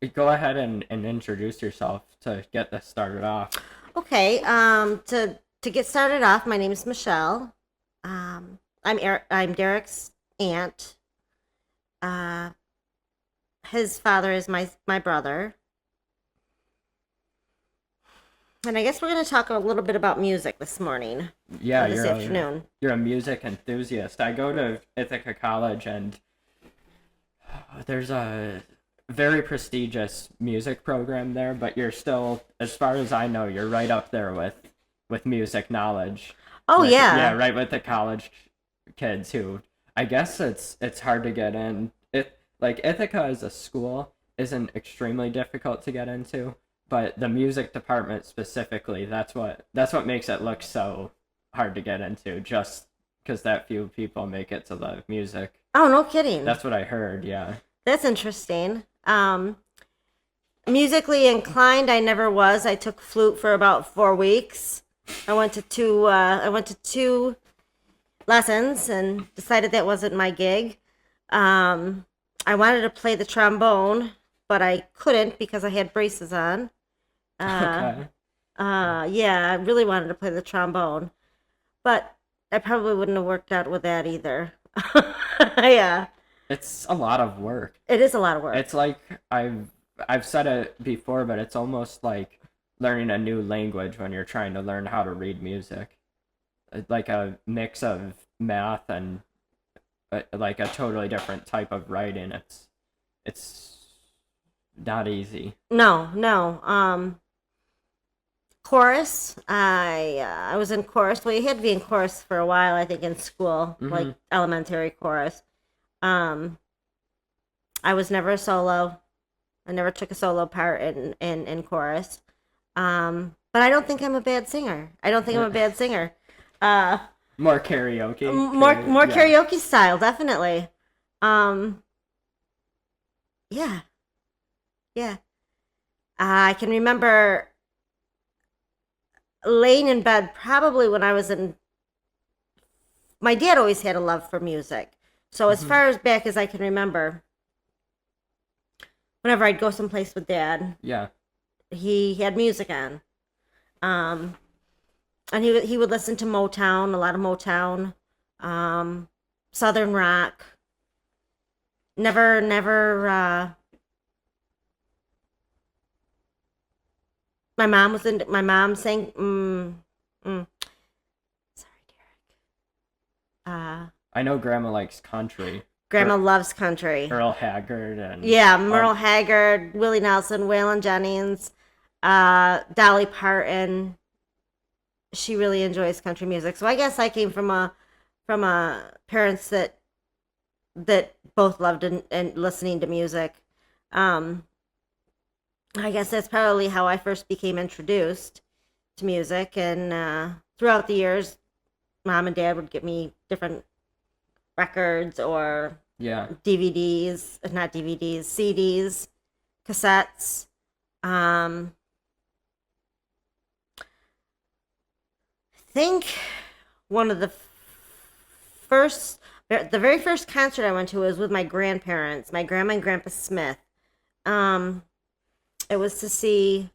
go ahead and introduce yourself to get this started off. Okay, to get started off, my name is Michelle. I'm Derek's aunt. Uh, his father is my brother, and I guess we're going to talk a little bit about music this morning Yeah, or this afternoon. you're a music enthusiast. I go to Ithaca College, and there's a very prestigious music program there, but you're still, as far as I know, you're right up there with music knowledge. Oh With yeah, yeah, right with the college kids who I guess it's hard to get in. It like Ithaca as a school isn't extremely difficult to get into, but the music department specifically, that's what makes it look so hard to get into, just because that few people make it to the music. oh no kidding. That's what I heard, yeah. That's interesting. Musically inclined, I never was. I took flute for about 4 weeks. I went to two lessons and decided that wasn't my gig. I wanted to play the trombone, but I couldn't because I had braces on. Uh, Okay. yeah, I really wanted to play the trombone, but I probably wouldn't have worked out with that either. Yeah, It's a lot of work. it is a lot of work. It's like I've said it before, but it's almost like learning a new language when you're trying to learn how to read music. Like a mix of math and like a totally different type of writing. It's not easy. No, no. Chorus. I was in chorus. Well, you had to be in chorus for a while, I think, in school, like Hmm. elementary chorus. Um, I was never a solo. I never took a solo part in chorus. But I don't think I'm a bad singer. I don't think I'm a bad singer. Uh, More karaoke. more Yeah. karaoke style, definitely. Um, yeah, yeah. I can remember laying in bed probably when I was in. My dad always had a love for music, so as Hmm. far as back as I can remember, whenever I'd go someplace with dad, Yeah. he had music on. Um, and he would listen to Motown, a lot of Motown, um, Southern rock. Never. My mom was in. My mom sang. Mm, sorry, Derek. I know Grandma likes country. Grandma Er- loves country. Earl Haggard and Yeah, Merle Haggard, Willie Nelson, Waylon Jennings, Dolly Parton. She really enjoys country music. So I guess I came from a parents that both loved and listening to music. Um, I guess that's probably how I first became introduced to music. And throughout the years, mom and dad would get me different records or yeah. DVDs, not DVDs, CDs, cassettes. Um, I think one of first, the very first concert I went to was with my grandparents, my grandma and grandpa Smith. Um, it was to see,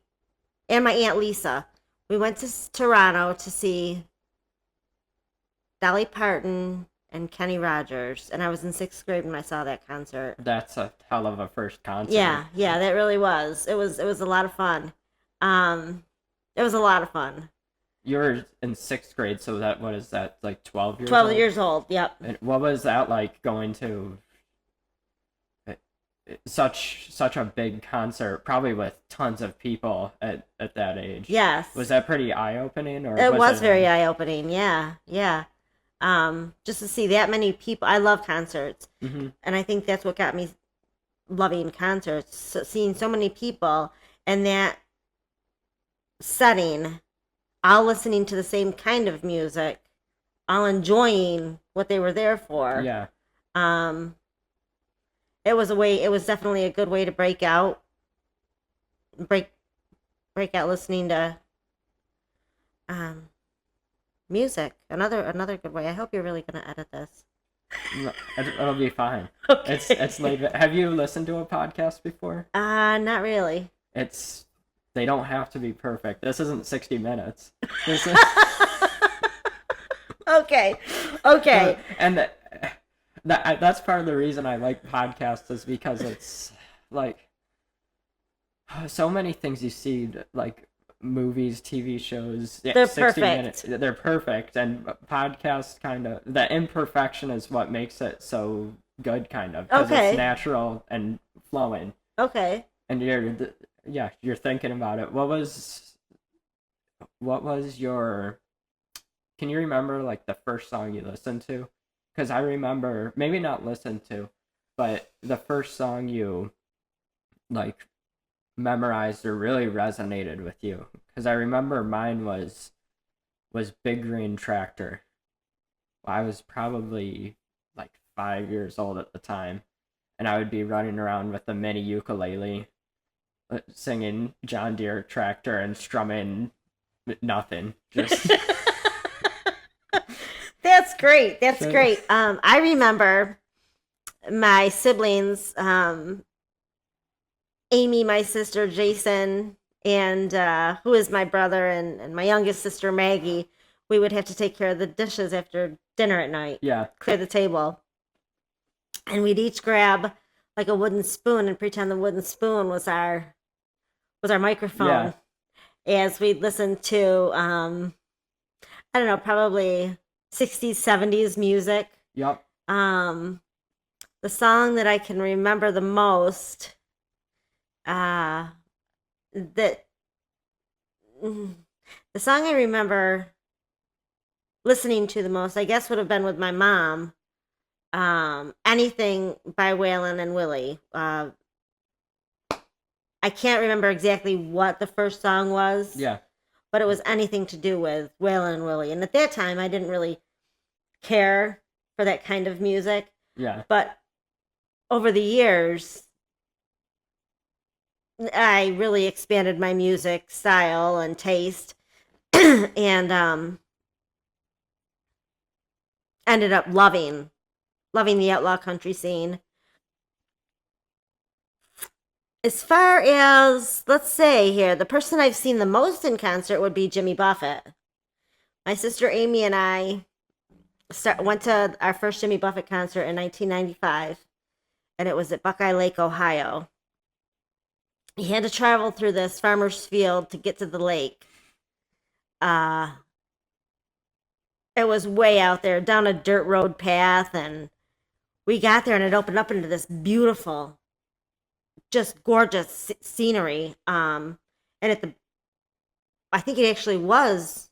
and my aunt Lisa. We went to Toronto to see Dolly Parton and Kenny Rogers, and I was in sixth grade when I saw that concert. That's a hell of a first concert. Yeah, yeah, that really was. It was a lot of fun. Um, it was a lot of fun. You were in sixth grade, so that what is that, like 12 years 12 old? years old. Yep. And what was that like going to uh, such a big concert, probably with tons of people at that age? Was Yes. that pretty eye opening, or It was was it? very eye opening. Yeah, yeah. Just to see that many people. I love concerts, Hmm. and I think that's what got me loving concerts. So, seeing so many people in that setting, all listening to the same kind of music, all enjoying what they were there for. Yeah, Um, it was a way. It was definitely a good way to break break out listening to um music. Another good way. I hope you're really gonna edit this. No, it'll be fine. Okay. It's late. Have you listened to a podcast before? Not really. It's they don't have to be perfect. This isn't 60 minutes. This is Okay. Okay. and that's part of the reason I like podcasts is because it's like so many things you see like movies, TV shows, They're 60 perfect. minutes. They're perfect, and podcasts kind of the imperfection is what makes it so good, kind of because Okay. it's natural and flowing. Okay. And you're thinking about it. What was your? Can you remember like the first song you listened to? Because I remember maybe not listened to, but the first song you like memorized or really resonated with you. Because I remember mine was Big Green Tractor. I was probably like 5 years old at the time, and I would be running around with a mini ukulele, singing John Deere Tractor and strumming nothing. Just That's great. That's great. I remember my siblings, Amy, my sister, Jason, and who is my brother, and my youngest sister, Maggie. We would have to take care of the dishes after dinner at night, yeah, clear the table. And we'd each grab like a wooden spoon and pretend the wooden spoon was our microphone as we'd listen to I don't know, probably 60s, 70s music. yep, The song that I can remember the most, that the song I remember listening to the most, I guess, would have been with my mom. Anything by Waylon and Willie. I can't remember exactly what the first song was. yeah, But it was anything to do with Waylon and Willie. And at that time, I didn't really care for that kind of music. yeah. But over the years, I really expanded my music style and taste, and ended up loving the outlaw country scene. As far as, let's say here, the person I've seen the most in concert would be Jimmy Buffett. My sister Amy and I went to our first Jimmy Buffett concert in 1995, and it was at Buckeye Lake, Ohio. He had to travel through this farmer's field to get to the lake. It was way out there, down a dirt road path, and we got there, and it opened up into this beautiful, just gorgeous scenery. And I think it actually was.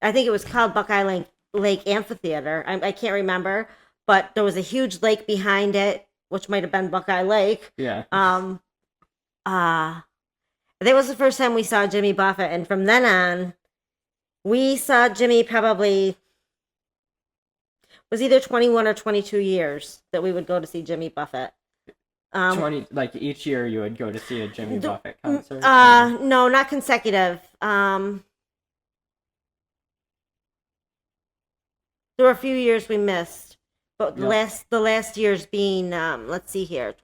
I think it was called Buckeye Lake Amphitheater. I can't remember, but there was a huge lake behind it, which might have been Buckeye Lake. Yeah. That was the first time we saw Jimmy Buffett, and from then on, we saw Jimmy probably was either 21 or 22 years that we would go to see Jimmy Buffett. 20 like each year you would go to see a Jimmy Buffett concert. No, not consecutive. There were a few years we missed, but the last years being let's see here,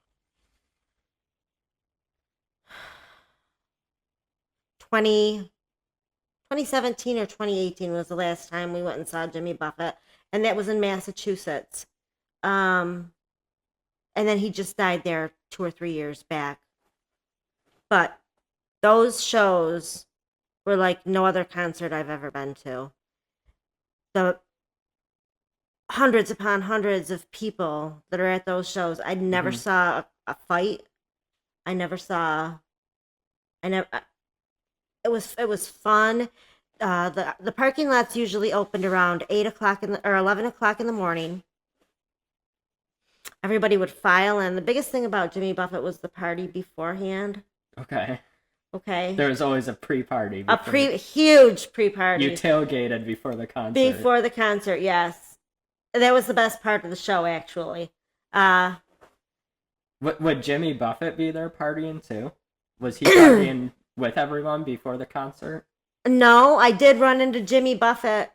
2017 or 2018 was the last time we went and saw Jimmy Buffett, and that was in Massachusetts. And then he just died there 2 or 3 years back. But those shows were like no other concert I've ever been to. The hundreds upon hundreds of people that are at those shows. I never saw a fight. It was fun. The parking lots usually opened around 8 o'clock or 11 o'clock in the morning. Everybody would file in. The biggest thing about Jimmy Buffett was the party beforehand. Okay. Okay. There was always a pre-party. Huge pre-party. You tailgated before the concert. Before the concert, yes. That was the best part of the show, actually. Would Jimmy Buffett be there partying too? Was he partying with everyone before the concert? No, I did run into Jimmy Buffett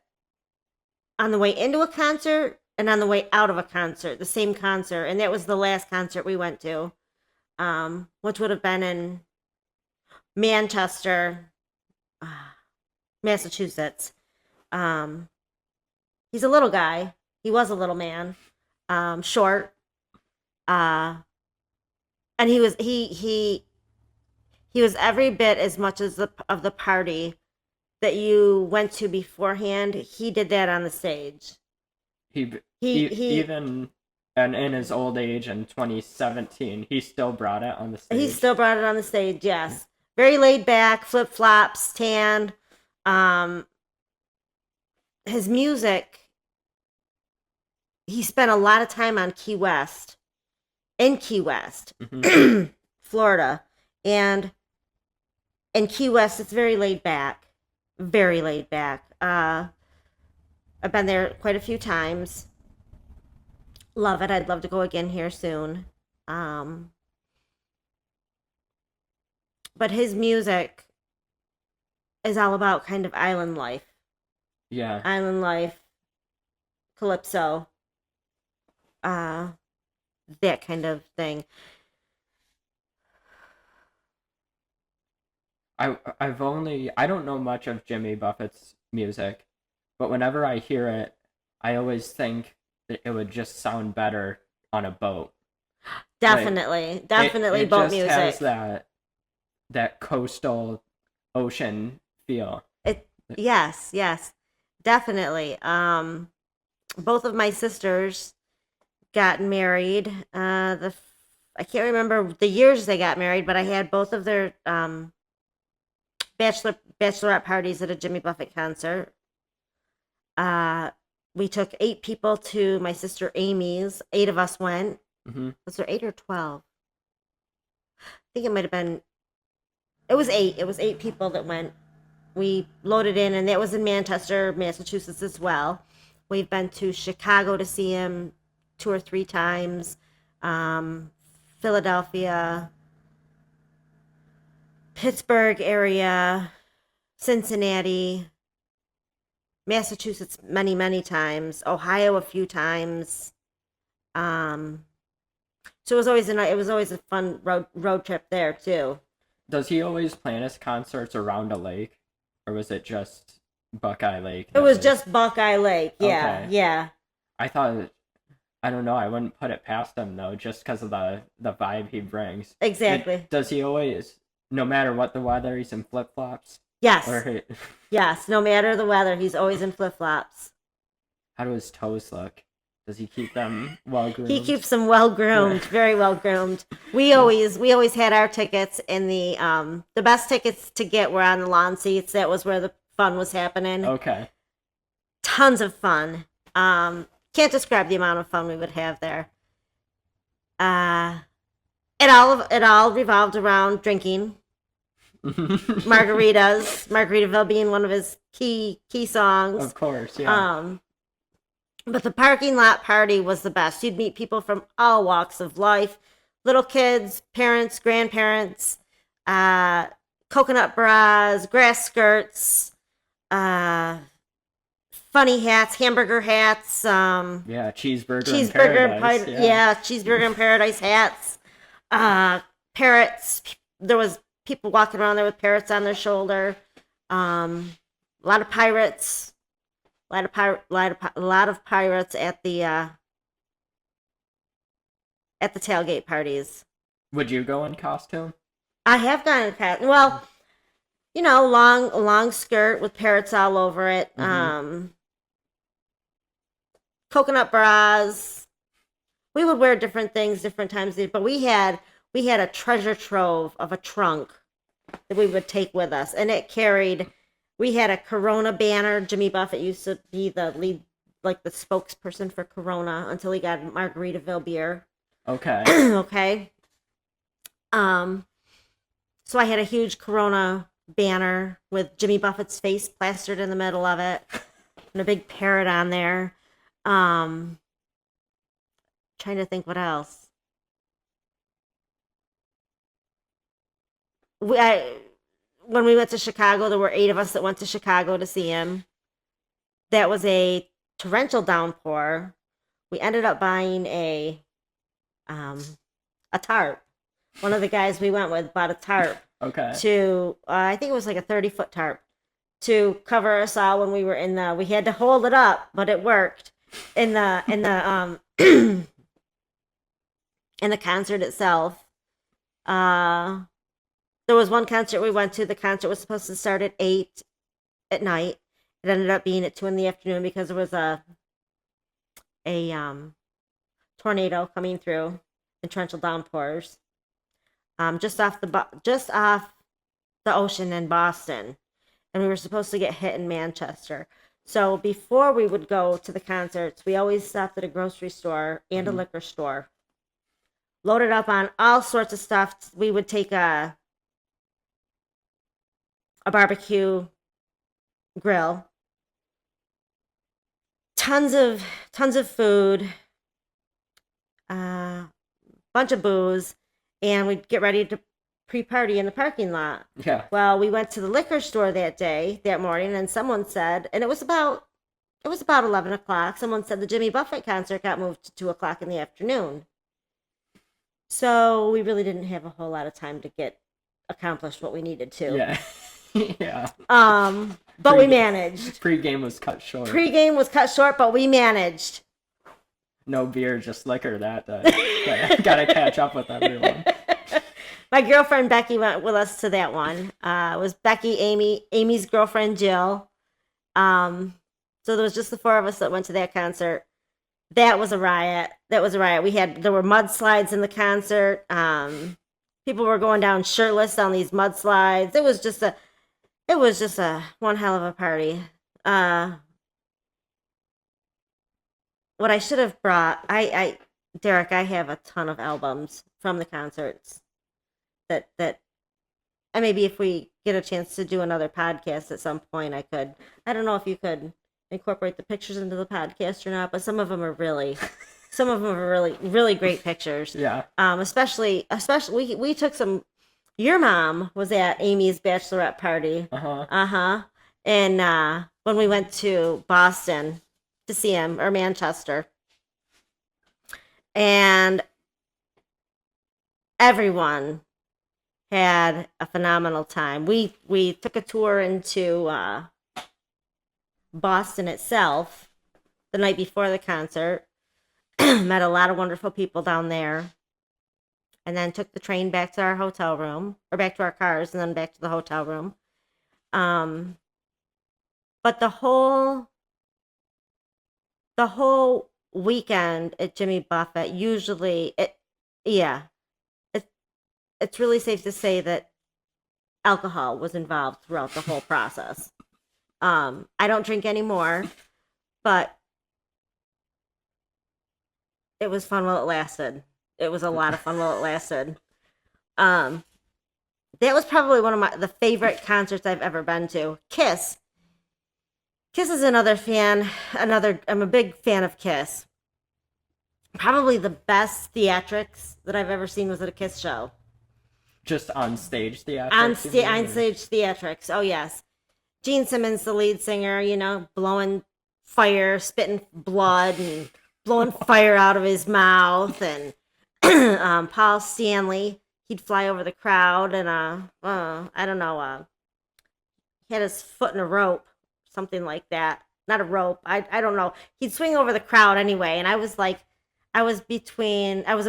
on the way into a concert and on the way out of a concert, the same concert, and that was the last concert we went to, which would have been in Manchester, uh, Massachusetts. Um, he's a little guy. He was a little man, short, uh, and he was every bit as much as of the party that you went to beforehand. He did that on the stage. He, He even and in his old age in 2017, he still brought it on the stage. he still brought it on the stage. Yes, very laid back, flip flops, tan. Um, his music. He spent a lot of time on Key West, in Key West, Florida, and in Key West, it's very laid back, very laid back. I've been there quite a few times. Love it. I'd love to go again here soon. But his music is all about kind of island life. Yeah. Island life, calypso, that kind of thing. I don't know much of Jimmy Buffett's music, but whenever I hear it, I always think that it would just sound better on a boat. Definitely, It boat just music. has that coastal ocean feel. Yes, definitely. Both of my sisters got married. I can't remember the years they got married, but I had both of their bachelorette parties at a Jimmy Buffett concert. We took 8 people to my sister Amy's. 8 of us went. Was there 8 or 12? I think it might have been. It was 8. It was 8 people that went. We loaded in, and that was in Manchester, Massachusetts as well. We've been to Chicago to see him 2 or 3 times. Philadelphia, Pittsburgh area, Cincinnati, Massachusetts many times, Ohio a few times. So it was always a fun road trip there too. Does he always plan his concerts around a lake, or was it just Buckeye Lake? It was just Buckeye Lake. Yeah, Okay. yeah. I thought, I don't know, I wouldn't put it past him though, just because of the vibe he brings. Exactly. Does he always, no matter what the weather, he's in flip flops? Yes. Or Yes. No matter the weather, he's always in flip flops. how do his toes look? Does he keep them well groomed? He keeps them well groomed, very well groomed. We always had our tickets in the best tickets to get were on the lawn seats. That was where the fun was happening. Okay. Tons of fun. Can't describe the amount of fun we would have there. It all revolved around drinking. Margaritas, Margaritaville being one of his key songs. Of course, yeah. But the parking lot party was the best. You'd meet people from all walks of life, little kids, parents, grandparents, coconut bras, grass skirts, funny hats, hamburger hats. Yeah, cheeseburger in paradise. Cheeseburger in paradise hats. Parrots. There was people walking around there with parrots on their shoulder. A lot of pirates. A lot of pirates at the tailgate parties. Would you go in costume? I have gone in costume. Well, long skirt with parrots all over it. Coconut bras. We would wear different things different times, but we had a treasure trove of a trunk that we would take with us, and it carried. We had a Corona banner. Jimmy Buffett used to be the lead, like the spokesperson for Corona until he got Margaritaville beer. Okay. Okay. So I had a huge Corona banner with Jimmy Buffett's face plastered in the middle of it, and a big parrot on there. Trying to think what else. When we went to Chicago, there were 8 of us that went to Chicago to see him. That was a torrential downpour. we ended up buying a tarp. One of the guys we went with bought a tarp Okay. to I think it was like a 30-foot tarp to cover us all when we were in the. We had to hold it up, but it worked in the in the concert itself. There was one concert we went to. The concert was supposed to start at 8 at night. It ended up being at 2 in the afternoon because there was a tornado coming through and torrential downpours just off the ocean in Boston, and we were supposed to get hit in Manchester. So before we would go to the concerts, we always stopped at a grocery store and a liquor store, loaded up on all sorts of stuff. We would take a barbecue grill, tons of food, bunch of booze, and we'd get ready to pre-party in the parking lot. Yeah. Well, we went to the liquor store that morning, and someone said, and it was about 11 o'clock. Someone said the Jimmy Buffett concert got moved to 2 o'clock in the afternoon. So we really didn't have a whole lot of time to get accomplished what we needed to. Yeah. Yeah. But we managed. Pre-game was cut short. Pre-game was cut short, but we managed. No beer, just liquor that day. Gotta catch up with everyone. My girlfriend Becky went with us to that one. It was Becky, Amy's girlfriend Jill. So there was just the four of us that went to that concert. That was a riot. There were mudslides in the concert. People were going down shirtless on these mudslides. It was just a one hell of a party. What I should have brought, Derek, I have a ton of albums from the concerts that and maybe if we get a chance to do another podcast at some point, I don't know if you could incorporate the pictures into the podcast or not, but some of them are really really great pictures. Yeah. Especially we took some. Your mom was at Amy's bachelorette party. And when we went to Boston to see him, or Manchester, and everyone had a phenomenal time. We took a tour into Boston itself the night before the concert. Met a lot of wonderful people down there, and then took the train back to our hotel room, or back to our cars, and then back to the hotel room. But the whole weekend at Jimmy Buffett, it's really safe to say that alcohol was involved throughout the whole process. I don't drink anymore, but it was fun while it lasted. It was a lot of fun while it lasted. That was probably one of the favorite concerts I've ever been to. Kiss is another fan. I'm a big fan of Kiss. Probably the best theatrics that I've ever seen was at a Kiss show. Just on stage theatrics? On stage theatrics. Oh, yes. Gene Simmons, the lead singer, blowing fire, spitting blood, and blowing fire out of his mouth. And Paul Stanley, he'd fly over the crowd, and I don't know, he had his foot in a rope, something like that. Not a rope. I don't know. He'd swing over the crowd anyway, and I was a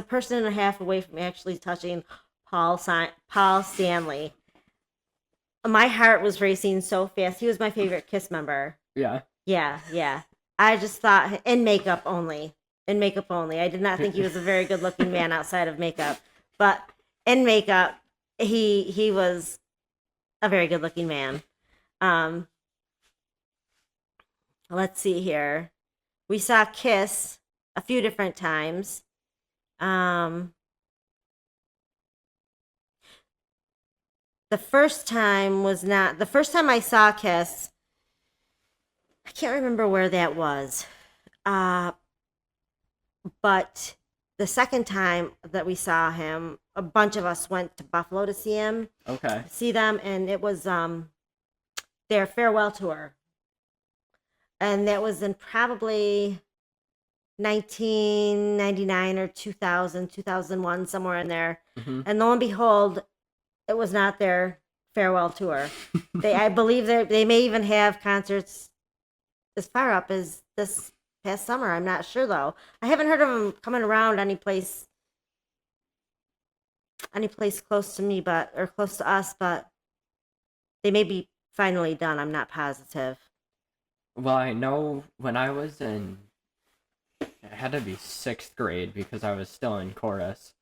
person and a half away from actually touching Paul Stanley. My heart was racing so fast. He was my favorite Kiss member. Yeah. Yeah. I just thought in makeup only. I did not think he was a very good looking man outside of makeup, but in makeup, he was a very good looking man. Let's see here. We saw Kiss a few different times. The first time I saw Kiss, I can't remember where that was. But the second time that we saw him, a bunch of us went to Buffalo to see him. Okay. See them, and it was their farewell tour. And that was in probably 1999 or 2000, 2001, somewhere in there. Hmm. And lo and behold, it was not their farewell tour. I believe they may even have concerts as far up as this past summer. I'm not sure though. I haven't heard of them coming around any place close to me, or close to us, but they may be finally done. I'm not positive. Well, I know when I was in, it had to be sixth grade because I was still in chorus.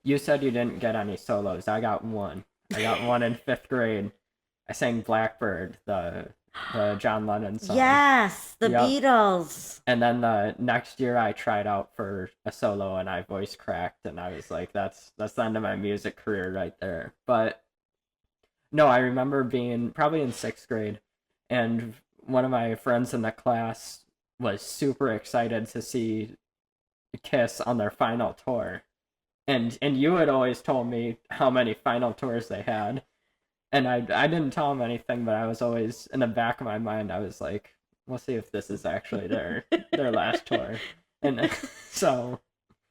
You said you didn't get any solos. I got one. I got one in fifth grade. I sang Blackbird, the John Lennon song. Yes, the Yep. Beatles. And then the next year I tried out for a solo and I voice cracked and I was like, that's the end of my music career right there. But no, I remember being probably in sixth grade and one of my friends in the class was super excited to see Kiss on their final tour. And you had always told me how many final tours they had. And I didn't tell him anything, but I was always in the back of my mind. I was like, "We'll see if this is actually their last tour." And so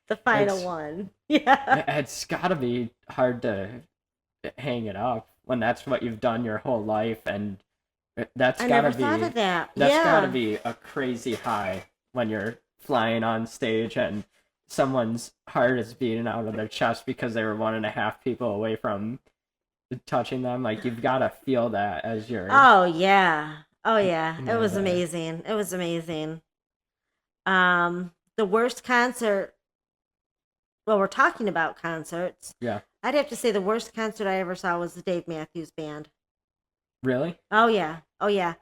The final one. Yeah. it's got to be hard to hang it up when that's what you've done your whole life, and that's I got never to be thought of that. that's got to Yeah. be a crazy high when you're flying on stage and someone's heart is beating out of their chest because they were 1.5 people away from touching them. Like you've got to feel that as you're Oh yeah. Oh yeah. It was there. amazing. It was amazing. The worst concert. Well, we're talking about concerts. Yeah. I'd have to say the worst concert I ever saw was the Dave Matthews Band. Really? Oh yeah. Oh yeah.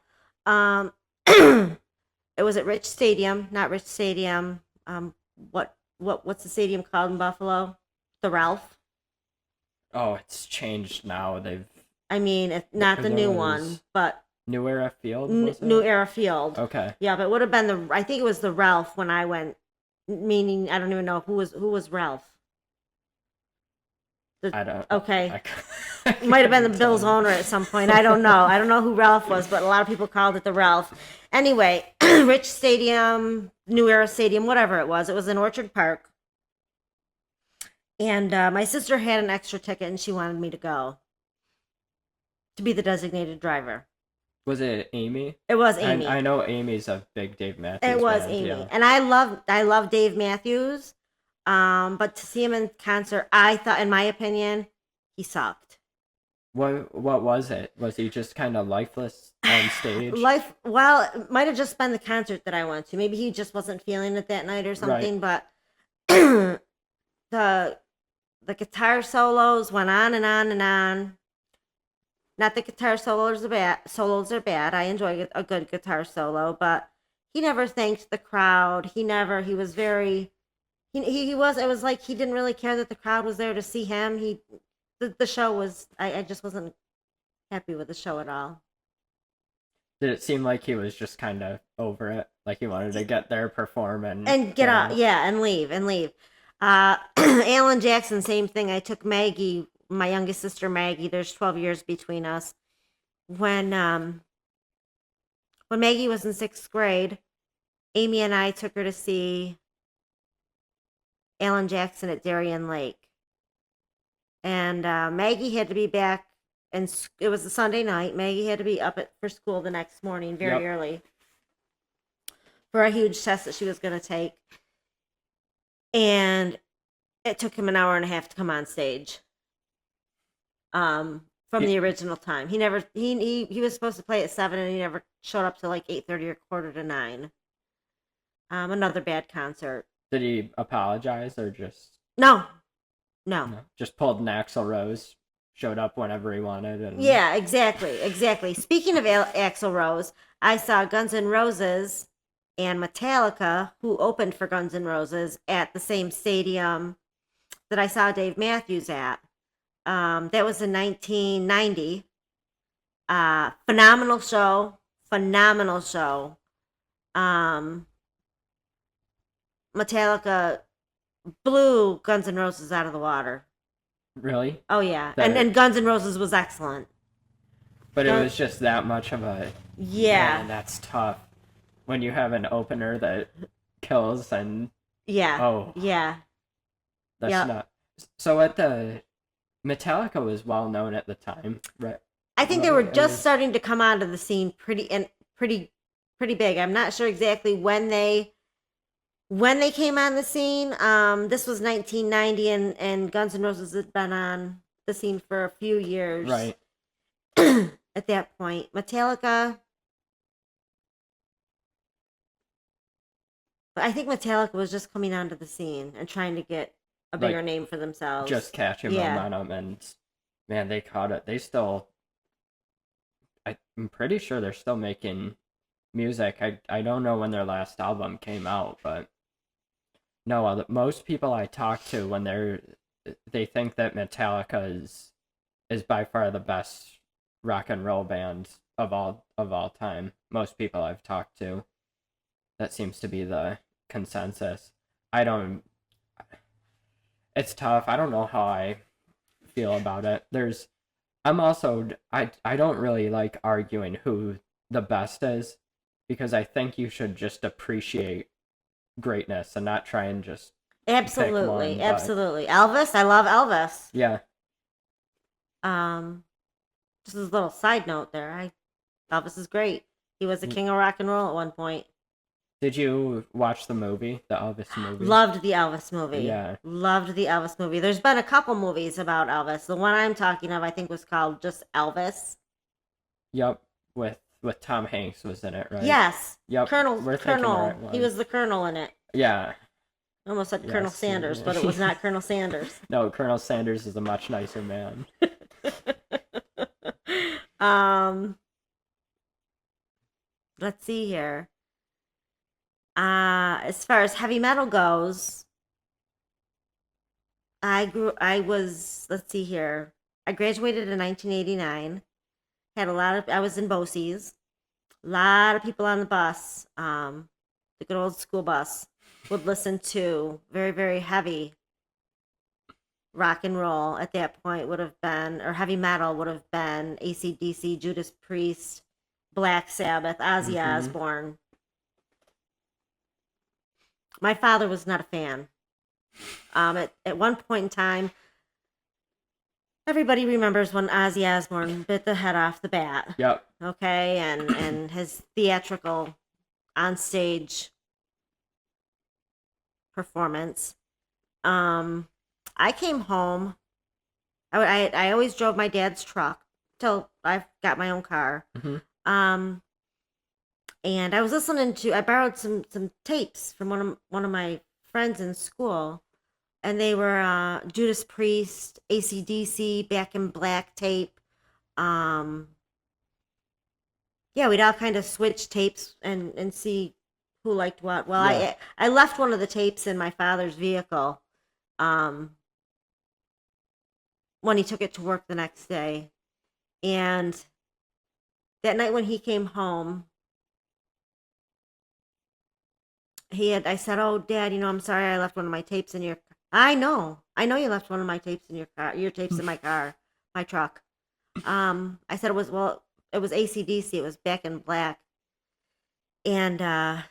Um, it was at Rich Stadium, not Rich Stadium. What's the stadium called in Buffalo? The Ralph. Oh, it's changed now. They've I mean, not the there new was one, but New Era Field, was New it? Era Field. Okay. Yeah, but it would have been I think it was the Ralph when I went. Meaning, I don't even know who was Ralph. I don't. Okay. I Might have been the couldn't Bills tell you. owner at some point. I don't know. I don't know who Ralph was, but a lot of people called it the Ralph. Anyway, Rich Stadium, New Era Stadium, whatever it was. It was in Orchard Park. And my sister had an extra ticket and she wanted me to go to be the designated driver. Was it Amy? It was Amy. I know Amy's a big Dave Matthews It was fan, Amy. yeah. And I love Dave Matthews. But to see him in concert, I thought, in my opinion, he sucked. What was it? Was he just kind of lifeless on stage? Well, it might have just been the concert that I went to. Maybe he just wasn't feeling it that night or something. But the guitar solos went on and on and on. Not that guitar solos are bad. Solos are bad. I enjoy a good guitar solo, but he never thanked the crowd. He was very. He was. It was like he didn't really care that the crowd was there to see him. The show was. I just wasn't happy with the show at all. Did it seem like he was just kind of over it? Like he wanted to get there, perform, And get out, yeah, and leave. Alan Jackson, same thing. I took Maggie, my youngest sister Maggie. There's 12 years between us. When Maggie was in sixth grade, Amy and I took her to see Alan Jackson at Darien Lake, and Maggie had to be back, and it was a Sunday night. Maggie had to be up for school the next morning very early for a huge test that she was going to take. And it took him an hour and a half to come on stage. From the original time, he was supposed to play at 7, and he never showed up till like 8:30 or 8:45. Another bad concert. Did he apologize or just No. just pulled an Axl Rose, showed up whenever he wanted? And Yeah, exactly. Speaking of Axl Rose, I saw Guns N' Roses and Metallica, who opened for Guns N' Roses, at the same stadium that I saw Dave Matthews at. That was in 1990. Phenomenal show. Metallica blew Guns N' Roses out of the water. Really? Oh yeah, and Guns N' Roses was excellent. But it was just that much of a Yeah. Man, that's tough when you have an opener that kills and Yeah. oh, Yeah. that's Yeah. not. So at the Metallica was well known at the time, right? I think they were Right. I just mean, starting to come onto the scene pretty pretty big. I'm not sure exactly when they came on the scene. This was 1990, and Guns N' Roses had been on the scene for a few years right. at that point. Metallica, I think Metallica was just coming onto the scene and trying to get a bigger Like name for themselves. just catching Yeah. momentum, and man, they caught it. They still, I'm pretty sure they're still making music. I don't know when their last album came out, but no, most people I talk to when they think that Metallica is by far the best rock and roll band of all time. Most people I've talked to, that seems to be the consensus. I don't. It's tough. I don't know how I feel about it. I'm also I don't really like arguing who the best is, because I think you should just appreciate greatness and not try and just pick Absolutely. one. But Absolutely. Elvis, I love Elvis. yeah, Um, just as a little side note there. Elvis is great. He was the king of rock and roll at one point. did you watch the movie, the Elvis movie? Loved the Elvis movie. Yeah. Loved the Elvis movie. There's been a couple movies about Elvis. The one I'm talking of, I think, was called just Elvis. Yep. With Tom Hanks was in it, right? Yes. Yep. Colonel. We're thinking the Colonel. right one. He was the colonel in it. Yeah. I almost said Colonel Yes. Sanders, but it was not Colonel Sanders. No, Colonel Sanders is a much nicer man. um. Let's see here. As far as heavy metal goes, let's see here. I graduated in 1989. I was in BOCES. A lot of people on the bus, the good old school bus, would listen to very, very heavy rock and roll at that point would have been, or heavy metal would have been AC/DC, Judas Priest, Black Sabbath, Ozzy Osbourne. My father was not a fan. At one point in time, everybody remembers when Ozzy Osbourne bit the head off the bat. Yep. Okay, and his theatrical onstage performance. I came home. I always drove my dad's truck till I got my own car. Mm-hmm. And I was listening to. I borrowed some tapes from one of my friends in school, and they were Judas Priest, AC/DC, Back in Black tape. Yeah, we'd all kind of switch tapes and see who liked what. Well, Yeah. I left one of the tapes in my father's vehicle when he took it to work the next day. And that night when he came home, I said, "Oh, Dad, I'm sorry I left one of my tapes in your." I know you left one of my tapes in your car. Your tapes in my car, my truck. I said it was AC/DC. It was Back in Black, and I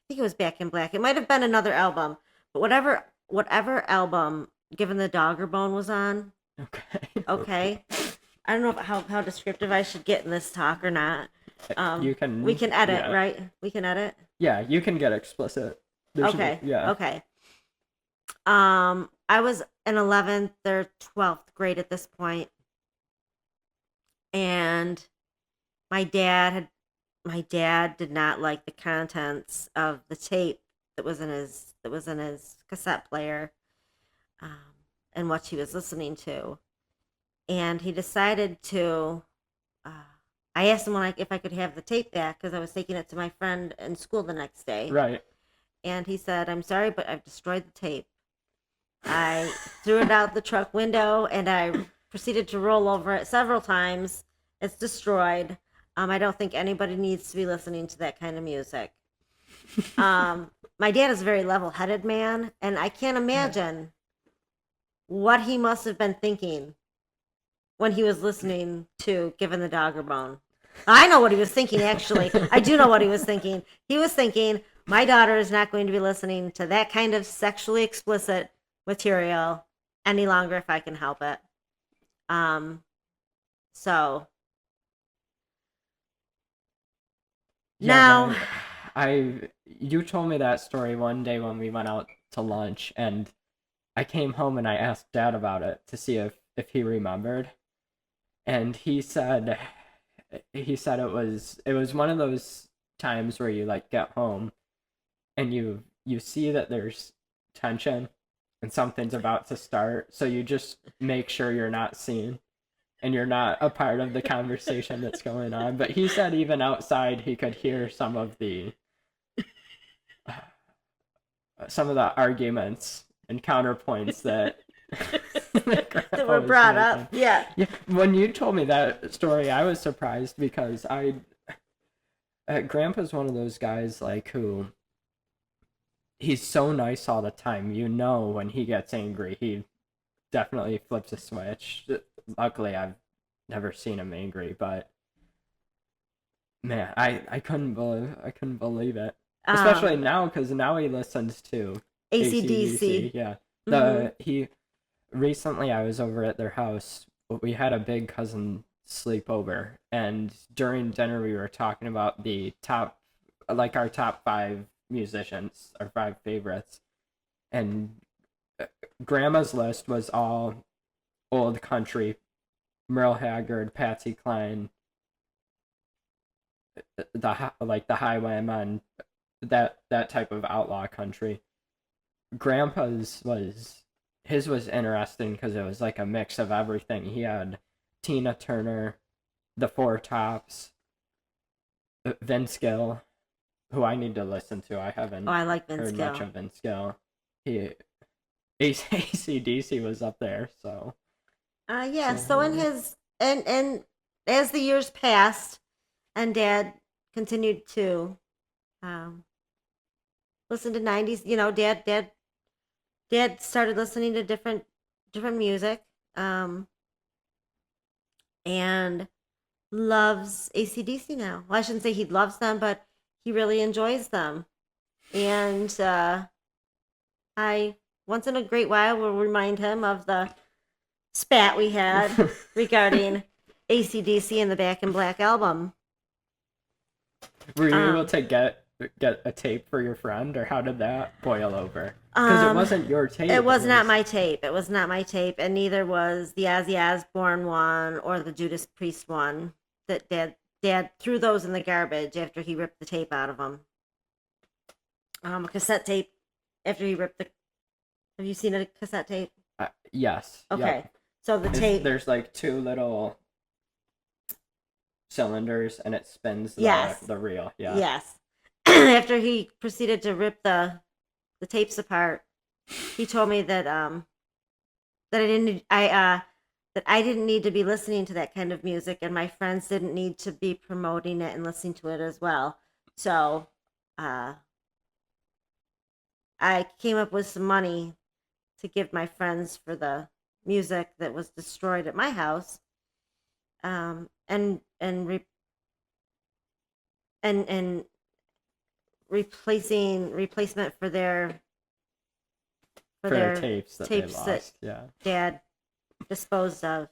think it was Back in Black. It might have been another album, but whatever album, Given the Dogger Bone was on. Okay. Okay. I don't know how descriptive I should get in this talk or not. You can. We can edit, yeah. right? We can edit. Yeah, you can get explicit. Okay. Yeah. Okay. I was in 11th or 12th grade at this point, and my dad did not like the contents of the tape that was in his cassette player, and what he was listening to, and he decided to. I asked him if I could have the tape back because I was taking it to my friend in school the next day. Right. And he said, "I'm sorry, but I've destroyed the tape." I threw it out the truck window and I proceeded to roll over it several times. It's destroyed. I don't think anybody needs to be listening to that kind of music. My dad is a very level-headed man, and I can't imagine what he must have been thinking when he was listening to Given the Dogger Bone. I know what he was thinking, actually. I do know what he was thinking. He was thinking, my daughter is not going to be listening to that kind of sexually explicit material any longer if I can help it. Um, so Yeah, now, you told me that story one day when we went out to lunch, and I came home and I asked Dad about it to see if he remembered, and he said it was one of those times where you like get home and you see that there's tension and something's about to start, so you just make sure you're not seen and you're not a part of the conversation that's going on. But he said even outside he could hear some of the arguments and counterpoints that that that Grandpa were was brought making. up, yeah. Yeah, when you told me that story, I was surprised because Grandpa's one of those guys like who he's so nice all the time. You know, when he gets angry, he definitely flips a switch. Luckily, I've never seen him angry, but man, I couldn't believe it. Especially Um, now, because now he listens to AC/DC. ACDC. Yeah, Mm-hmm. the he recently I was over at their house. We had a big cousin sleepover, and during dinner we were talking about our top five musicians, our five favorites, and Grandma's list was all old country, Merle Haggard, Patsy Cline, the Highwaymen, that type of outlaw country. Grandpa's was his was interesting because it was like a mix of everything. He had Tina Turner, the Four Tops, Vince Gill, who I need to listen to. I Oh, haven't I like Vince heard much Gill. of Vince Gill. He AC/DC was up there, Yeah. so So in his and as the years passed, and Dad continued to um, listen to '90s. Dad started listening to different music, um, and loves ACDC now. Well, I shouldn't say he loves them, but he really enjoys them. And I once in a great while will remind him of the spat we had regarding ACDC and the Back in Black album. Were you able Um, to get a tape for your friend, or how did that boil over? Because it um, wasn't your it tape. It was not was my tape. It was not my tape, and neither was the Ozzy Osbourne one or the Judas Priest one. That Dad threw those in the garbage after he ripped the tape out of them. A cassette tape after he ripped the. Have you seen a cassette tape? yes, Okay, yep. so the tape. There's like two little cylinders, and it spins the Yes, the reel. Yeah, yes. After he proceeded to rip the tapes apart, he told me that I didn't need to be listening to that kind of music, and my friends didn't need to be promoting it and listening to it as well. So, uh, I came up with some money to give my friends for the music that was destroyed at my house, and replacement for for their their tapes that they tapes that lost. Yeah. Dad disposed of.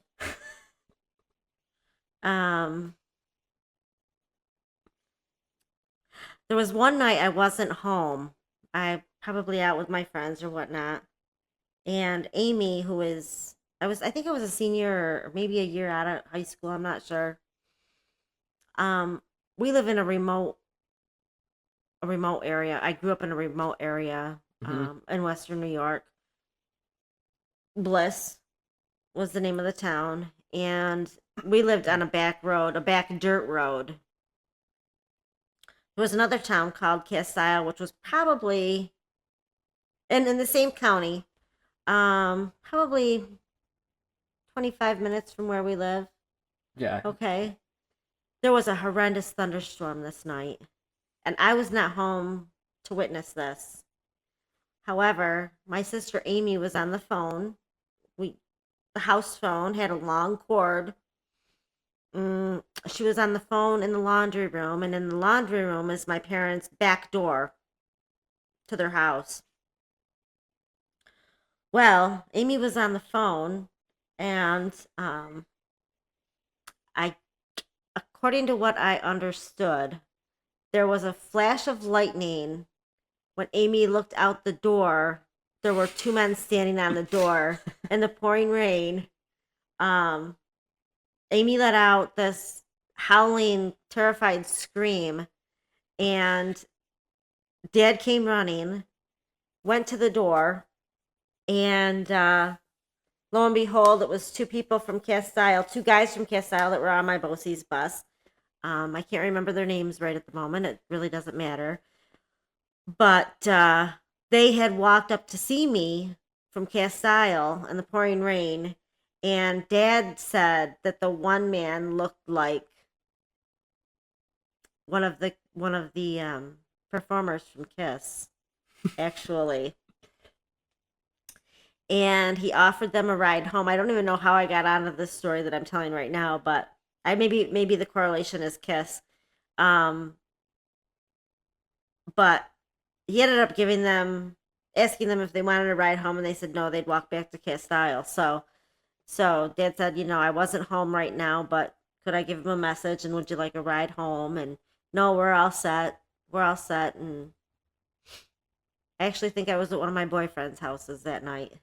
Um, there was one night I wasn't home. I probably out with my friends or whatnot, and Amy, I think I was a senior or maybe a year out of high school. I'm not sure. Um, we live in a remote area. I grew up in a remote area Hmm. in Western New York. Bliss was the name of the town, and we lived on a back road, a back dirt road. There was another town called Castile, which was probably in the same county, probably 25 minutes from where we live. Yeah. Okay. There was a horrendous thunderstorm this night, and I was not home to witness this. However, my sister Amy was on the phone. We The house phone had a long cord, she was on the phone in the laundry room, and in the laundry room is my parents' back door to their house. Well, Amy was on the phone, and I, according to what I understood, there was a flash of lightning when Amy looked out the door. There were two men standing on the door in the pouring rain. Um, Amy let out this howling, terrified scream, and Dad came running, went to the door, and lo and behold, it was two people from Castile, two guys from Castile that were on my BOCES bus. I can't remember their names right at the moment. It really doesn't matter. But they had walked up to see me from Castile in the pouring rain, and Dad said that the one man looked like one of the performers from Kiss, actually. And he offered them a ride home. I don't even know how I got onto this story that I'm telling right now, but I maybe the correlation is Kiss. Um, but he ended up asking them if they wanted a ride home, and they said no, they'd walk back to Castile. So Dad said, I wasn't home right now, but could I give him a message, and would you like a ride home? And no, we're all set. We're all set. And I actually think I was at one of my boyfriend's houses that night,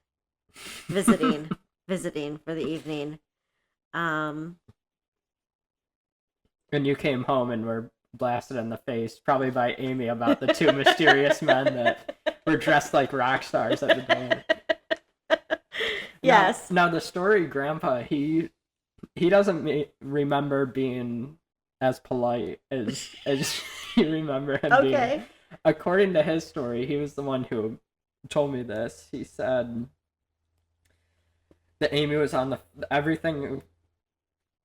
visiting, visiting for the evening. And you came home and were blasted in the face, probably by Amy, about the two mysterious men that were dressed like rock stars at the door. Yes. Now the story, Grandpa, he doesn't remember being as polite as you remember him being. According to his story, he was the one who told me this. He said that Amy was on everything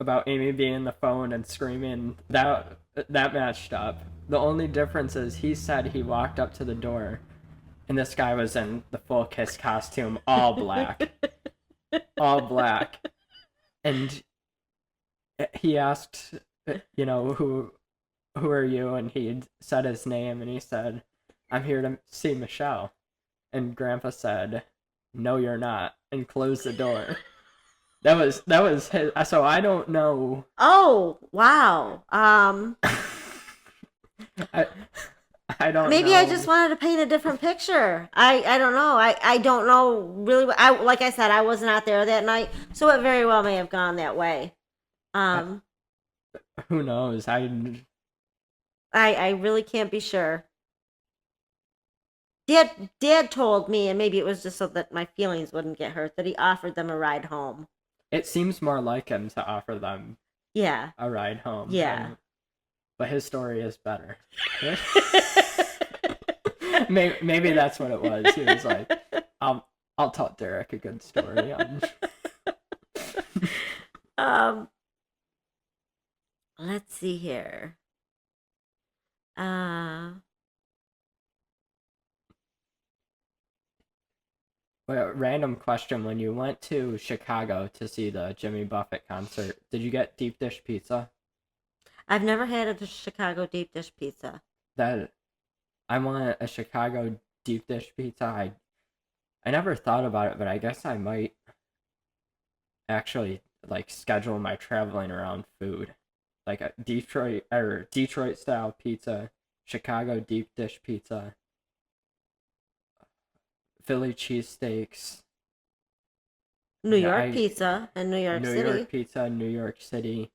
about Amy being on the phone and screaming, that matched up. The only difference is he said he walked up to the door and this guy was in the full Kiss costume, all black. All black. And he asked, who are you? And he said his name, and he said, I'm here to see Michelle. And Grandpa said, no, you're not, and closed the door. That was his. So I don't know. Oh, wow. I don't maybe know. I just wanted to paint a different picture. I don't know. I don't know really. Like I said, I was not there that night, so it very well may have gone that way. Who knows? I really can't be sure. Dad told me, and maybe it was just so that my feelings wouldn't get hurt, that he offered them a ride home. It seems more like him to offer them a ride home. Yeah. But his story is better. Maybe that's what it was. He was like, I'll tell Derek a good story. Let's see here. Well, random question: when you went to Chicago to see the Jimmy Buffett concert, did you get deep dish pizza? I've never had a Chicago deep dish pizza. I want a Chicago deep dish pizza. I never thought about it, but I guess I might actually schedule my traveling around food, like a Detroit style pizza, Chicago deep dish pizza, Philly cheesesteaks, New York pizza in New York City. New York pizza in New York City.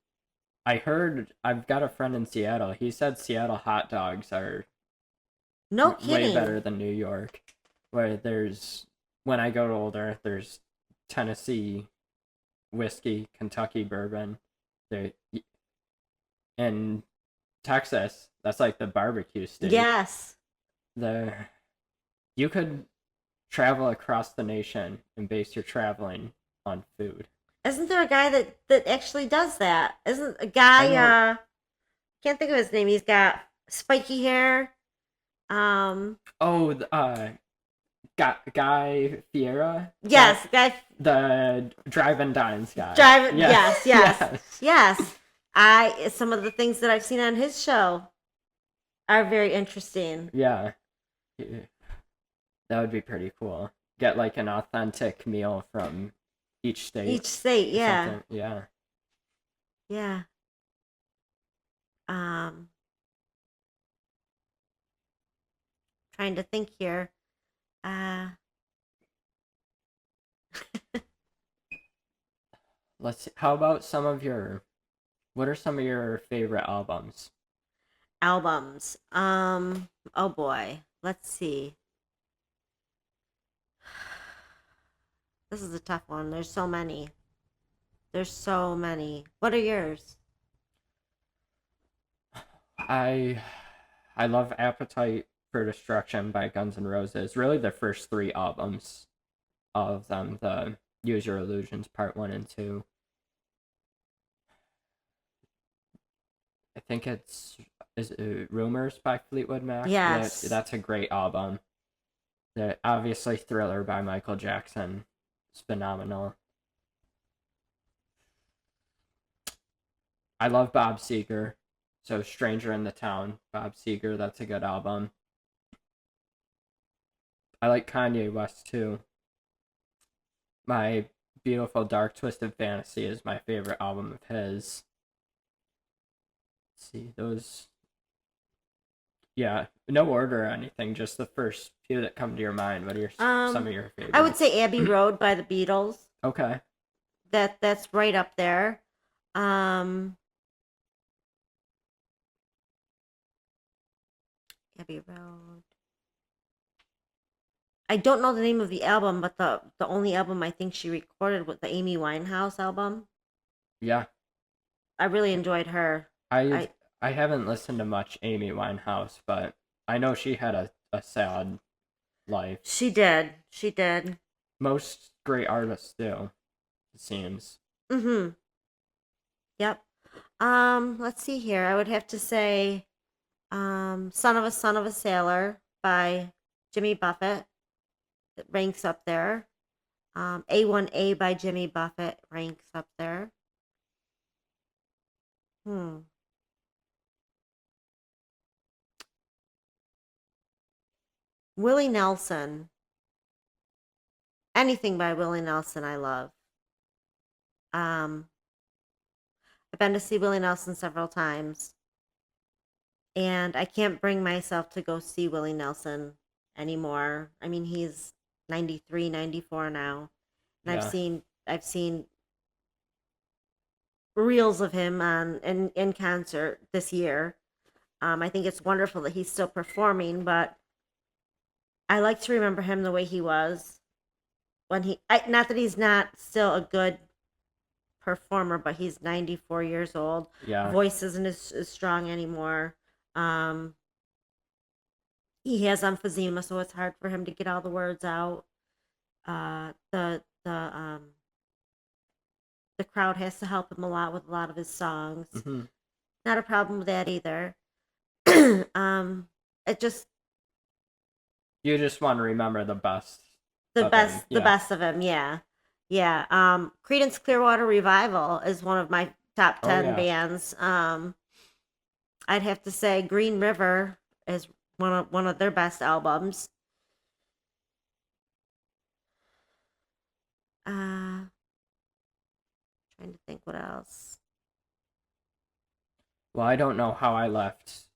I've got a friend in Seattle. He said Seattle hot dogs are way better than New York. When I go older, there's Tennessee whiskey, Kentucky bourbon. In Texas, that's like the barbecue state. Yes. You could travel across the nation and base your traveling on food. Isn't there a guy that actually does that? Isn't a guy? Can't think of his name. He's got spiky hair. Guy Fiera. Yes, guy. The Drive and Dines guy. Yes. Some of the things that I've seen on his show are very interesting. Yeah, that would be pretty cool. Get like an authentic meal from each state Each state, or yeah, something. Yeah. yeah. Um, Trying to think here. Uh, Let's see. How about some of your what are some of your favorite albums? Albums. Oh boy. Let's see. This is a tough one. There's so many. There's so many. What are yours? I I love Appetite for Destruction by Guns N' Roses. Really the first three albums of them, the Use Your Illusions Part 1 and 2. I think it's is it Rumors by Fleetwood Mac. Yes. That's a great album. Obviously Thriller by Michael Jackson is phenomenal. I love Bob Seger. So Stranger in the Town, Bob Seger, that's a good album. I like Kanye West too. My Beautiful Dark Twisted Fantasy is my favorite album of his. Let's see, those yeah, no order or anything, just the first few that come to your mind. What are some of your favorites? I would say Abbey Road by the Beatles. Okay. That's right up there. Um, Abbey Road. I don't know the name of the album, but the only album I think she recorded was the Amy Winehouse album. Yeah. I really enjoyed her. I I I haven't listened to much Amy Winehouse, but I know she had a sad life. She did. She did. Most great artists do, it seems. Mm-hmm. Yep. Let's see here. I would have to say Son of a Sailor by Jimmy Buffett. It ranks up there. A1A by Jimmy Buffett ranks up there. Hmm. Willie Nelson. Anything by Willie Nelson I love. Um, I've been to see Willie Nelson several times, and I can't bring myself to go see Willie Nelson anymore. I mean, he's 93, 94 now. And Yeah. I've seen reels of him in concert this year. I think it's wonderful that he's still performing, but I like to remember him the way he was when not that he's not still a good performer, but he's 94 years old. Yeah. Voice isn't as strong anymore. Um, he has emphysema, so it's hard for him to get all the words out. The crowd has to help him a lot with a lot of his songs. Mm-hmm. Not a problem with that either. It just You just want to remember the best the of best him. the Yeah. best of him, yeah. Yeah. Creedence Clearwater Revival is one of my top 10 yeah. bands. I'd have to say Green River is one of their best albums. Trying to think what else. Well, I don't know how I left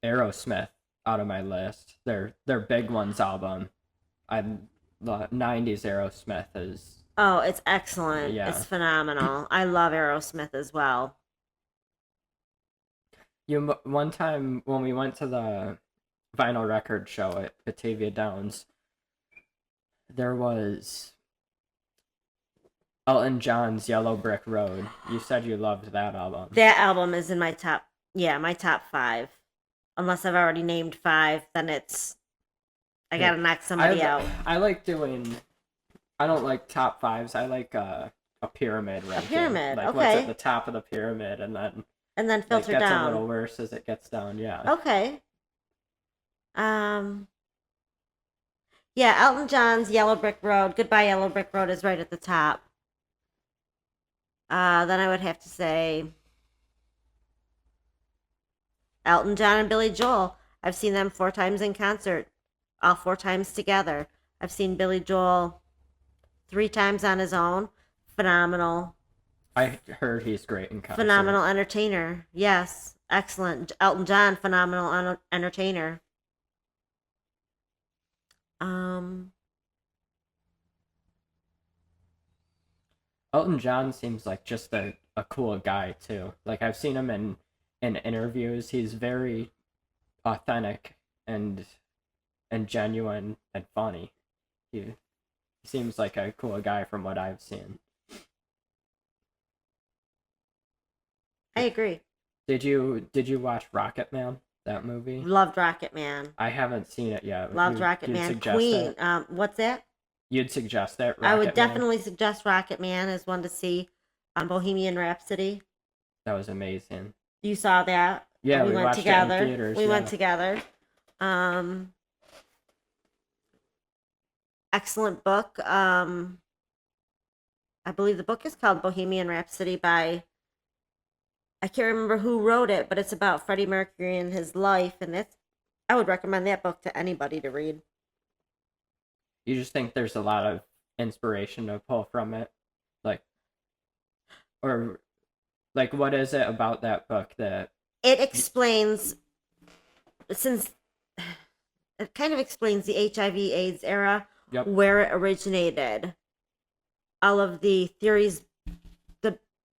Aerosmith out of my list. Their Big Ones album. The 90s Aerosmith is Oh, it's excellent. Yeah. It's phenomenal. I love Aerosmith as well. One time when we went to the vinyl record show at Batavia Downs, there was Elton John's Yellow Brick Road. You said you loved that album. That album is in my top, my top 5. Unless I've already named 5, then I gotta knock somebody out. I like doing. I don't like top 5s. I like a pyramid ranking. A pyramid, like okay. What's at the top of the pyramid, and then Filter gets down. a little worse as it gets down. Yeah. Okay. Yeah, Elton John's Yellow Brick Road, Goodbye Yellow Brick Road is right at the top. Then I would have to say Elton John and Billy Joel. I've seen them 4 times in concert, all 4 times together. I've seen Billy Joel 3 times on his own. Phenomenal, I heard he's great in concert. phenomenal entertainer. Yes, excellent. Elton John, phenomenal entertainer. Um, Elton John seems like just a cool guy too. Like I've seen him in interviews. He's very authentic and genuine and funny. He seems like a cool guy from what I've seen. I agree. Did you watch Rocket Man? That movie? Loved Rocket Man. I haven't seen it yet. Loved Rocket You'd Man. suggest Queen. it? What's that? You'd suggest it, I would Rocket Man? definitely suggest Rocket Man as one to see on Bohemian Rhapsody. That was amazing. You saw that? Yeah, we went watched together. it in theaters. We yeah. went together. Um, Excellent book. I believe the book is called Bohemian Rhapsody by, I can't remember who wrote it, but it's about Freddie Mercury and his life, and I would recommend that book to anybody to read. You just think there's a lot of inspiration to pull from it, like, or like, what is it about that book that? It explains, since it kind of explains the HIV/AIDS era, Yep. where it originated, all of the theories,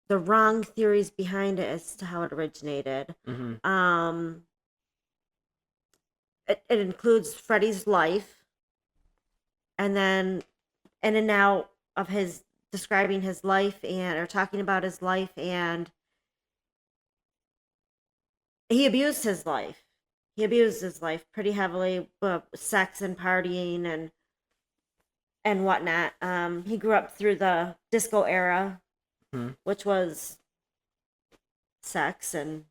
the wrong theories behind it as to how it originated. Mm-hmm. It includes Freddie's life, and then in and out of his describing his life and or talking about his life, and he abused his life. He abused his life pretty heavily, sex and partying and whatnot. He grew up through the disco era, Mm-hmm. which was sex and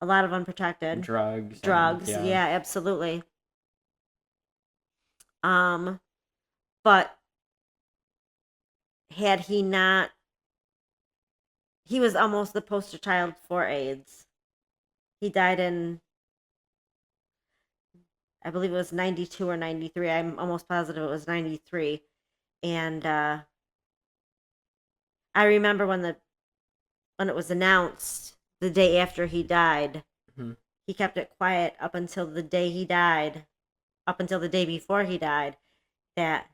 a lot of unprotected Drugs. drugs. Yeah. Yeah, absolutely. But had he not, he was almost the poster child for AIDS. He died in, I believe it was 92 or 93. I'm almost positive it was 93. And I remember when it was announced the day after he died, Mm-hmm. he kept it quiet up until the day he died, up until the day before he died, that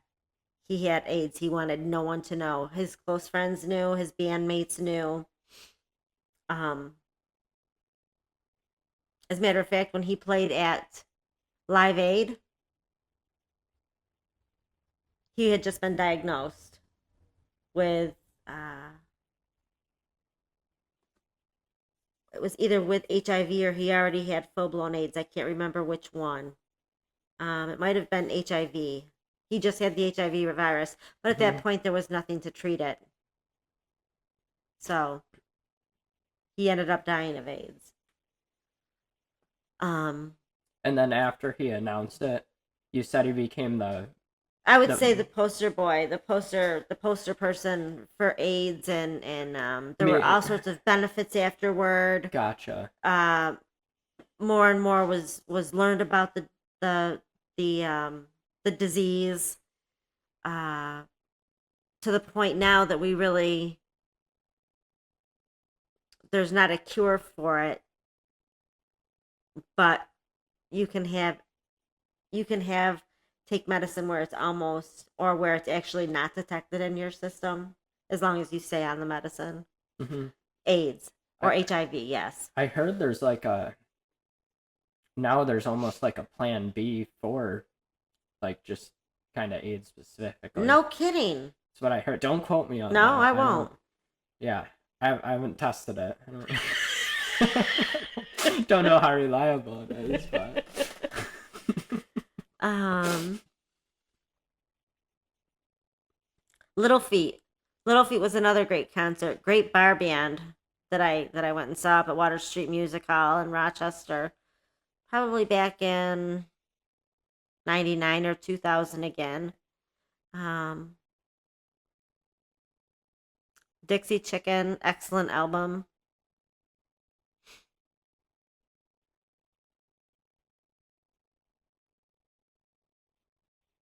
he had AIDS. He wanted no one to know. His close friends knew, his bandmates knew. As a matter of fact, when he played at Live Aid, he had just been diagnosed with it was either with HIV or he already had full-blown AIDS. I can't remember which one. It might have been HIV. He just had the HIV virus, but at that point there was nothing to treat it. So he ended up dying of AIDS. And then after he announced it, you said he became I would say the poster boy, the poster person for AIDS, and there were all sorts of benefits afterward. Gotcha. More and more was learned about the disease, to the point now that we really, there's not a cure for it, but you can take medicine where it's almost, or where it's actually not detected in your system, as long as you stay on the medicine. Mm-hmm. AIDS or HIV, yes. I heard there's now there's almost like a plan B for like just kind of AIDS specifically. No kidding. That's what I heard. Don't quote me on that. No, I won't. Yeah, I haven't tested it. Don't know how reliable it is, but Little Feat. Little Feat was another great concert. Great bar band that I went and saw up at Water Street Music Hall in Rochester. Probably back in 99 or 2000 again. Dixie Chicken, excellent album.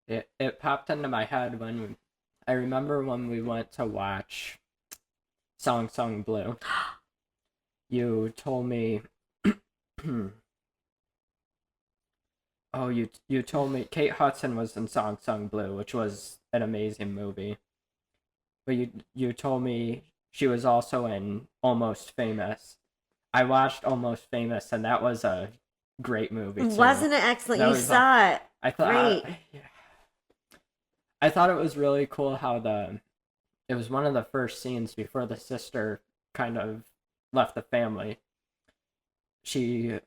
it popped into my head I remember when we went to watch Song Song Blue. You told me oh, you told me Kate Hudson was in Song Song Blue, which was an amazing movie. But you told me she was also in Almost Famous. I watched Almost Famous, and that was a great movie too. Wasn't it excellent? That You was saw it. I thought Great. I thought it was really cool how it was one of the first scenes before the sister kind of left the family. She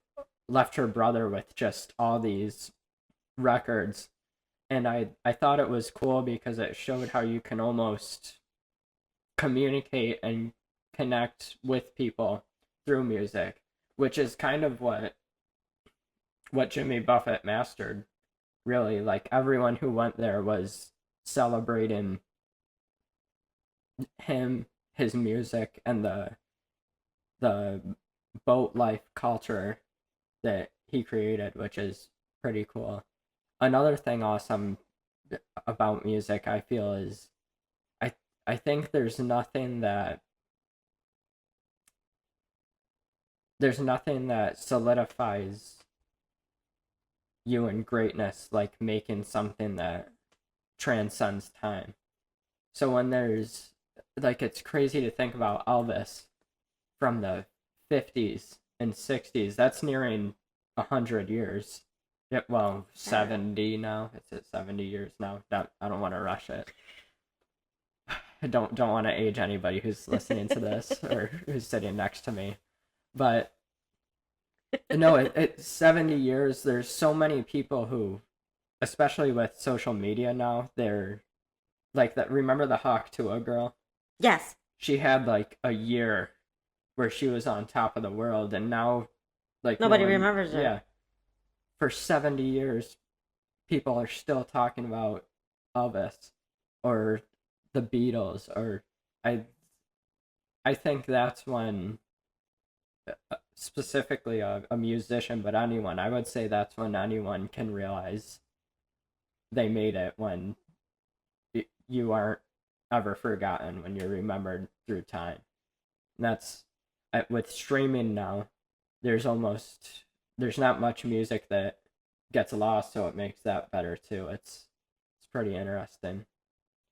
left her brother with just all these records, and I thought it was cool because it showed how you can almost communicate and connect with people through music, which is kind of what Jimmy Buffett mastered. Really, like everyone who went there was celebrating him, his music, and the boat life culture that he created, which is pretty cool. Another thing awesome about music, I feel, is I I think there's nothing that solidifies you in greatness like making something that transcends time. So when there's like it's crazy to think about Elvis from the 50s and 60s. That's nearing 100 years. Yep, well, 70 now. It's at 70 years now. I don't want to rush it. I don't want to age anybody who's listening to this or who's sitting next to me. But no, it's 70 years. There's so many people who, especially with social media now, they're like that. Remember the Hawk Tuah girl? Yes. She had like a year where she was on top of the world, and now like Nobody remembers her. Yeah, for 70 years people are still talking about Elvis or the Beatles, or I I think that's when specifically a musician, but anyone, I would say that's when anyone can realize they made it, when you aren't ever forgotten, when you're remembered through time. And that's with streaming now, there's not much music that gets lost, so it makes that better too. It's pretty interesting.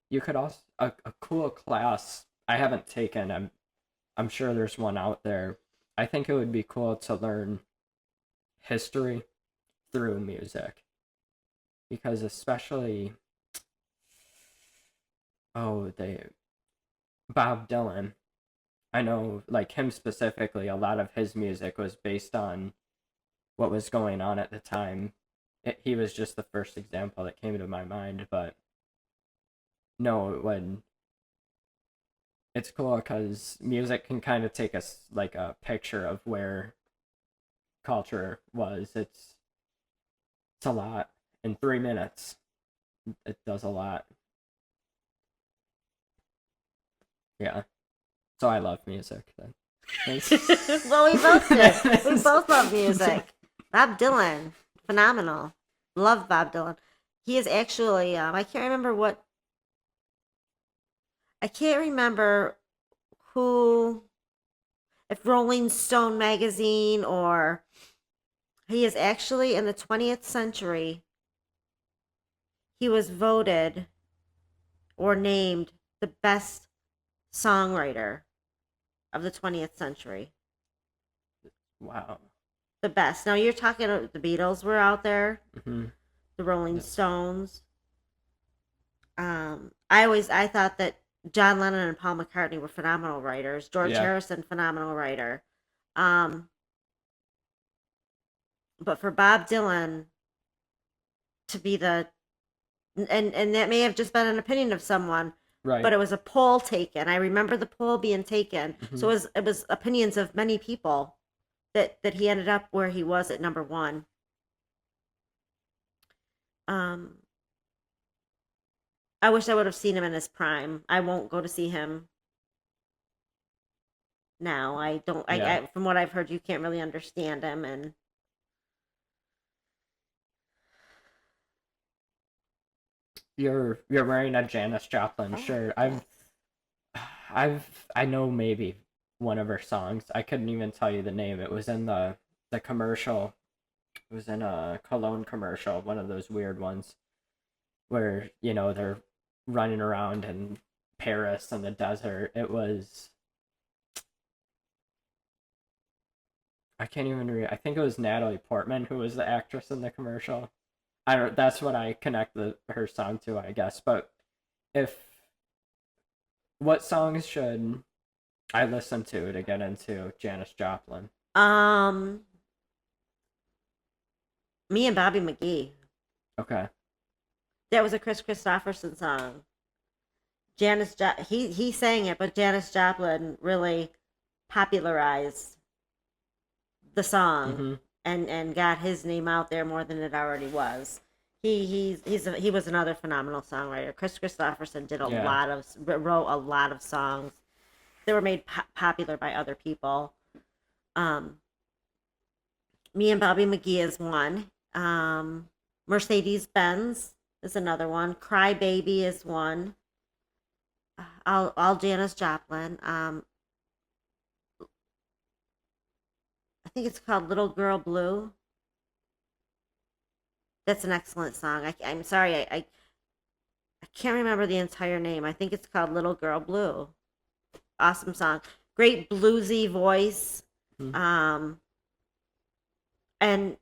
You could also a cool class I haven't taken. I'm sure there's one out there. I think it would be cool to learn history through music, because especially they Bob Dylan. I know, like him specifically, a lot of his music was based on what was going on at the time. He was just the first example that came to my mind, but no, when it's cool because music can kind of take us like a picture of where culture was. It's a lot in 3 minutes. It does a lot. Yeah, so I love music then. Well, we both did. We both love music. Bob Dylan, phenomenal. Love Bob Dylan. He is actually, I can't remember who, if Rolling Stone magazine, or he is actually in the 20th century. He was voted or named the best songwriter of the 20th century. Wow. The best. Now you're talking the Beatles were out there, Mm-hmm. the Rolling Stones. I thought that John Lennon and Paul McCartney were phenomenal writers. George Harrison, phenomenal writer. But for Bob Dylan to be and that may have just been an opinion of someone, right? But it was a poll taken. I remember the poll being taken, Mm-hmm. So it was opinions of many people that he ended up where he was at number one. I wish I would have seen him in his prime. I won't go to see him now. I don't. From what I've heard, you can't really understand him, and you're wearing a Janis Joplin Oh, shirt. yes. I know maybe one of her songs. I couldn't even tell you the name. It was in the commercial. It was in a cologne commercial, one of those weird ones where, they're running around in Paris and the desert. It was, I can't even read. I think it was Natalie Portman who was the actress in the commercial. I don't That's what I connect her song to, I guess. But if what songs should I listen to get into Janis Joplin? Um, Me and Bobby McGee. Okay. That was a Chris Christopherson song. He sang it, but Janis Joplin really popularized the song Mm-hmm. and got his name out there more than it already was. He was another phenomenal songwriter. Chris Christopherson Yeah. wrote a lot of songs that were made popular by other people. Um, Me and Bobby McGee is one. Mercedes Benz is another one. Cry Baby is one. All Janis Joplin. I think it's called Little Girl Blue. That's an excellent song. I'm sorry, I can't remember the entire name. I think it's called Little Girl Blue. Awesome song. Great bluesy voice. Mm-hmm. Um, and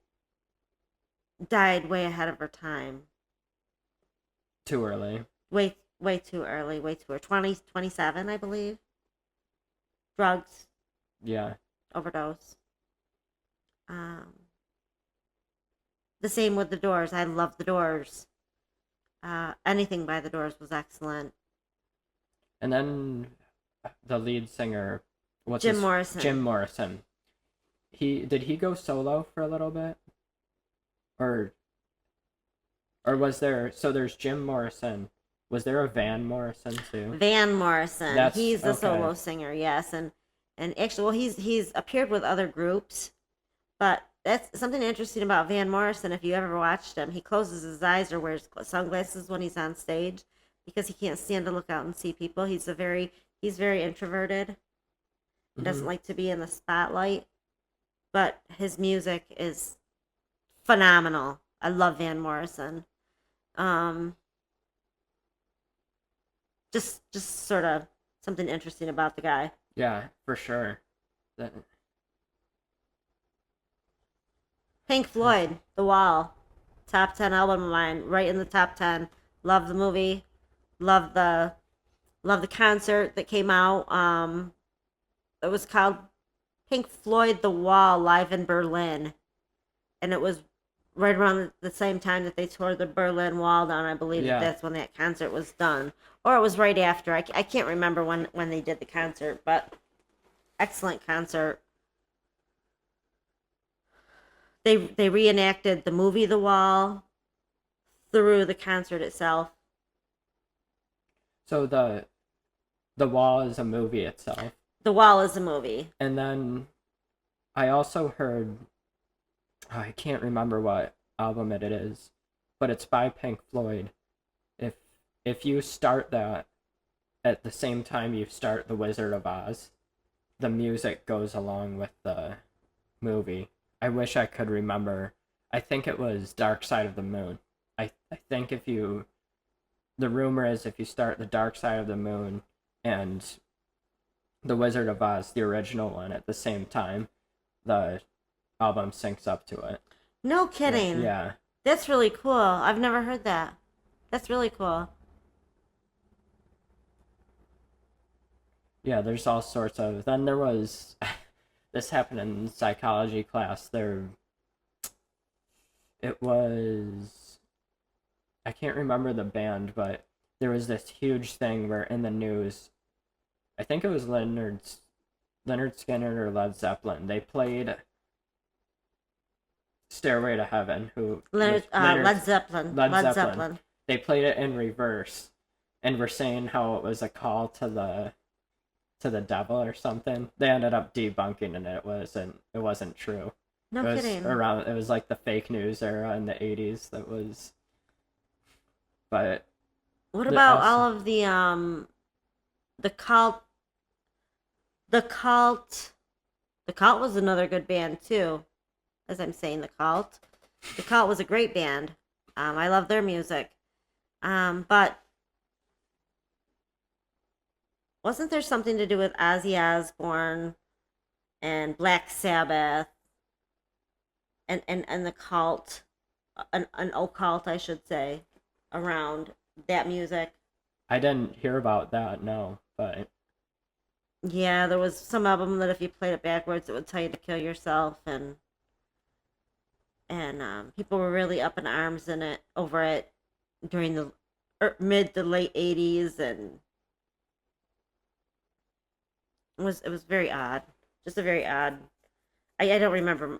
died way ahead of her time. Too early. Way too early. Way too early. 27, I believe. Drugs, Yeah. overdose. Um, the same with the Doors. I love the Doors. Anything by the Doors was excellent. And then the lead singer, Jim Morrison. Jim Morrison. He go solo for a little bit, or was there? So there's Jim Morrison. Was there a Van Morrison too? Van Morrison. That's He's the okay. solo singer, yes, and actually, well, he's appeared with other groups, but that's something interesting about Van Morrison. If you ever watched him, he closes his eyes or wears sunglasses when he's on stage because he can't stand to look out and see people. He's very introverted. He Mm-hmm. doesn't like to be in the spotlight, but his music is phenomenal. I love Van Morrison. Um, just sort of something interesting about the guy. Yeah, for sure. That, Pink Floyd, The Wall, top 10 album of mine, right in the top 10. Love the movie, love the concert that came out. It was called Pink Floyd The Wall live in Berlin, and it was right around the same time that they tore the Berlin Wall down. I believe yeah. that's when that concert was done, or it was right after. I can't remember when they did the concert, but excellent concert. They reenacted the movie The Wall through the concert itself. So the Wall is a movie itself, The Wall is a movie. and then I also heard, I can't remember what album it is, but it's by Pink Floyd. If if you start that at the same time you start The Wizard of Oz, the music goes along with the movie. I wish I could remember. I think it was Dark Side of the Moon. I think the rumor is if you start The Dark Side of the Moon and The Wizard of Oz, the original one, at the same time, the album syncs up to it. No kidding. Yeah. That's really cool. I've never heard that. That's really cool. Yeah, there's all sorts of. Then there was. This happened in psychology class. It was. I can't remember the band, but there was this huge thing where in the news, I think it was Leonard Skinner or Led Zeppelin. They played Stairway to Heaven. Led Zeppelin. Led Zeppelin. They played it in reverse, and were saying how it was a call to the devil or something. They ended up debunking and it wasn't true. No It was kidding. it was like the fake news era in the 80s that was, but What The about S. all of the cult the cult the cult was another good band too. As I'm saying, the cult. The cult was a great band. I love their music. But wasn't there something to do with Ozzy Osbourne and Black Sabbath and the cult, an occult, I should say, around that music? I didn't hear about that, no, but Yeah, there was some of them that if you played it backwards, it would tell you to kill yourself, and people were really up in arms in it over it during the mid to late '80s, and it was very odd, just a very odd. I don't remember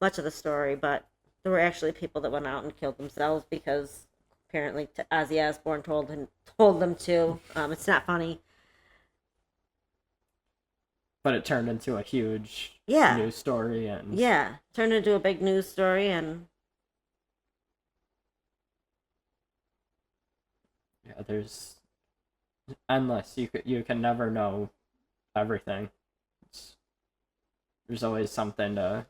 much of the story, but there were actually people that went out and killed themselves because apparently Ozzy Osbourne told them to. It's not funny. it turned into a huge Yeah, news story, and yeah, turned into a big news story, and yeah, there's endless. You can never know everything. It's, there's always something to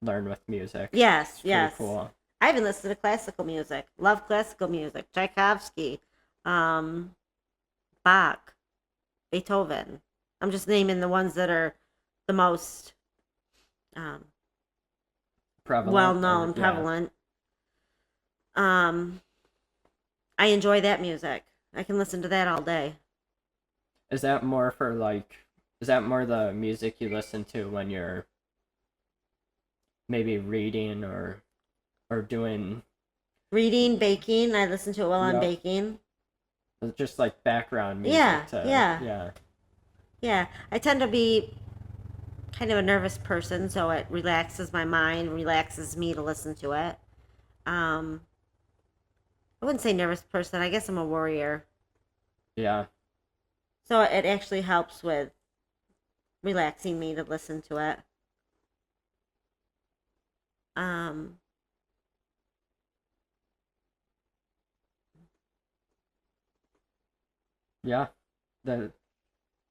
learn with music. yes, It's pretty yes. cool. I even listen to classical music. Love classical music. Tchaikovsky, um, Bach, Beethoven. I'm just naming the ones that are the most um, well Prevalent, or known, yeah, prevalent. Um, I enjoy that music. I can listen to that all day. is that more for like? Is that more the music you listen to when you're maybe reading or doing? Reading, baking. I listen to it while I'm Yep, baking. just like background Yeah, music to yeah, yeah. yeah. I tend to be kind of a nervous person, so it relaxes my mind, relaxes me to listen to it. Um, I wouldn't say nervous person. I guess I'm a worrier. Yeah. So it actually helps with relaxing me to listen to it. Um, Yeah. The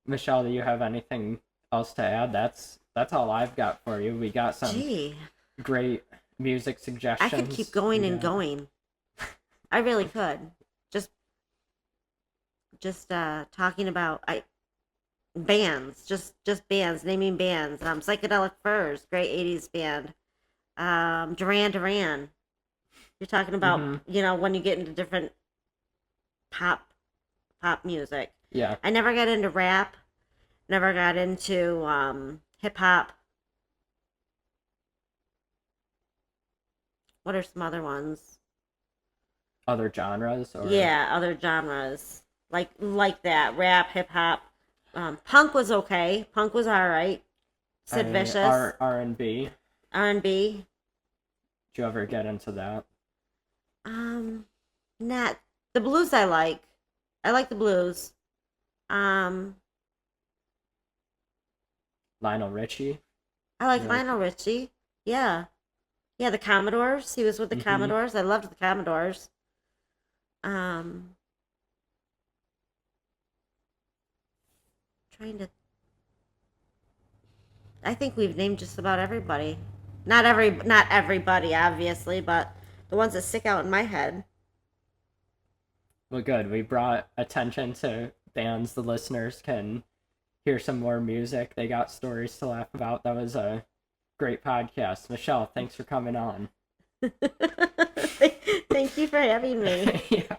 Michelle, do you have anything else to add? That's all I've got for you. We got some gee, great music I could keep suggestions. going We and got going. I really could. Just talking about I bands, just bands, naming bands. Psychedelic Furs, great '80s band. Duran Duran. You're talking about mm-hmm. when you get into different pop music. Yeah. I never got into rap. Never got into hip hop. What are some other ones? Other genres or Yeah, other genres like that. Rap, hip hop. Punk was okay. Punk was all right. Sid any Vicious, R&B. R&B. Did you ever get into that? Um, not the blues. I like. I like the blues. Um, Lionel Richie? I like You like Lionel Richie. Yeah, yeah. The Commodores. He was with the mm-hmm. Commodores. I loved the Commodores. Um, trying to. I think we've named just about everybody. Not everybody, obviously, but the ones that stick out in my head. Well, good. We brought attention to bands. The listeners can hear some more music. They got stories to laugh about. That was a great podcast. Michelle, thanks for coming on. Thank you for having me. Yeah.